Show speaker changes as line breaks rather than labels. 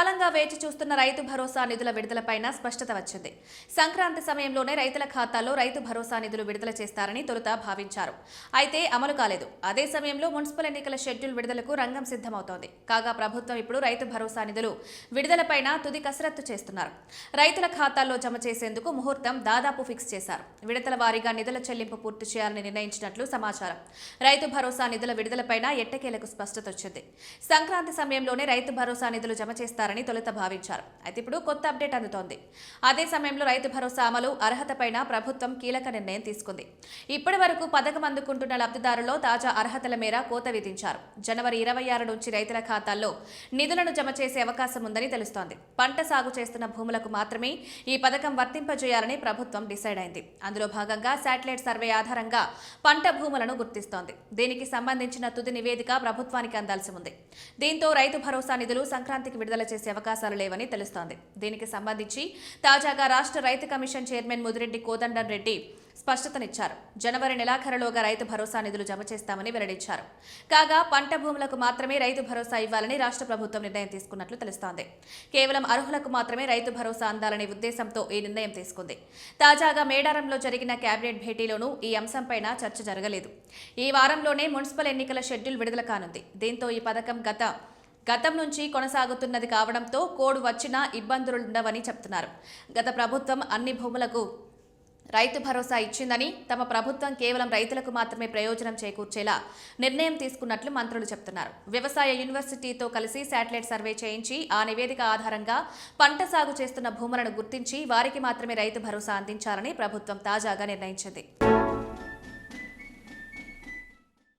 కాలంగా వేచి చూస్తున్న రైతు భరోసా నిధుల విడుదలపైన స్పష్టత వచ్చింది. సంక్రాంతి సమయంలోనే రైతుల ఖాతాల్లో రైతు భరోసా నిధులు విడుదల చేస్తారని తొలుత భావించారు. అయితే అమలు కాలేదు. అదే సమయంలో మున్సిపల్ ఎన్నికల షెడ్యూల్ విడుదలకు రంగం సిద్ధమవుతోంది. కాగా ప్రభుత్వం ఇప్పుడు రైతు భరోసా నిధులు విడుదలపైన తుది కసరత్తు చేస్తున్నారు. రైతుల ఖాతాల్లో జమ చేసేందుకు ముహూర్తం దాదాపు ఫిక్స్ చేశారు. విడతల వారీగా నిధుల చెల్లింపు పూర్తి చేయాలని నిర్ణయించినట్లు సమాచారం. రైతు భరోసా నిధుల విడుదలపైన ఎట్టకేలకు స్పష్టత వచ్చింది. సంక్రాంతి సమయంలోనే రైతు భరోసా నిధులు జమ చేస్తారని తొలుత భావించారు. అయితే ఇప్పుడు కొత్త అప్డేట్ అందుతోంది. అదే సమయంలో రైతు భరోసా అమలు అర్హతపైన ప్రభుత్వం కీలక నిర్ణయం తీసుకుంది. ఇప్పటి వరకు పథకం అందుకుంటున్న లబ్ధిదారుల్లో తాజా అర్హతల మేర కోత విధించారు. జనవరి 26 నుంచి రైతుల ఖాతాల్లో నిధులను జమ చేసే అవకాశం ఉందని తెలుస్తోంది. పంట సాగు చేస్తున్న భూములకు మాత్రమే ఈ పథకం వర్తింపజేయాలని ప్రభుత్వం డిసైడ్ అయింది. అందులో భాగంగా శాటిలైట్ సర్వే ఆధారంగా పంట భూములను గుర్తిస్తోంది. దీనికి సంబంధించిన తుది నివేదిక ప్రభుత్వానికి అందాల్సి ఉంది. దీంతో రైతు భరోసా నిధులు సంక్రాంతికి విడుదల చేసే అవకాశాలు లేవని తెలుస్తోంది. దీనికి సంబంధించి తాజాగా రాష్ట్ర రైతు కమిషన్ చైర్మన్ ముదిరెడ్డి కోదండం రెడ్డి స్పష్టతనిచ్చారు. జనవరి నెలాఖరులోగా రైతు భరోసా నిధులు జమ చేస్తామని వెల్లడించారు. కాగా పంట భూములకు మాత్రమే రైతు భరోసా ఇవ్వాలని రాష్ట్ర ప్రభుత్వం నిర్ణయం తీసుకున్నట్లు తెలుస్తోంది. కేవలం అర్హులకు మాత్రమే రైతు భరోసా అందాలనే ఉద్దేశంతో ఈ నిర్ణయం తీసుకుంది. తాజాగా మేడారంలో జరిగిన కేబినెట్ భేటీలోనూ ఈ అంశంపైన చర్చ జరగలేదు. ఈ వారంలోనే మున్సిపల్ ఎన్నికల షెడ్యూల్ విడుదల కానుంది. దీంతో ఈ పథకం గతం నుంచి కొనసాగుతున్నది కావడంతో కోడ్ వచ్చినా ఇబ్బందులుండవని చెప్తున్నారు. గత ప్రభుత్వం అన్ని భూములకు రైతు భరోసా ఇచ్చిందని, తమ ప్రభుత్వం కేవలం రైతులకు మాత్రమే ప్రయోజనం చేకూర్చేలా నిర్ణయం తీసుకున్నట్లు మంత్రులు చెప్తున్నారు. వ్యవసాయ యూనివర్సిటీతో కలిసి శాటిలైట్ సర్వే చేయించి ఆ నివేదిక ఆధారంగా పంట సాగు చేస్తున్న భూములను గుర్తించి వారికి మాత్రమే రైతు భరోసా అందించాలని ప్రభుత్వం తాజాగా నిర్ణయించింది.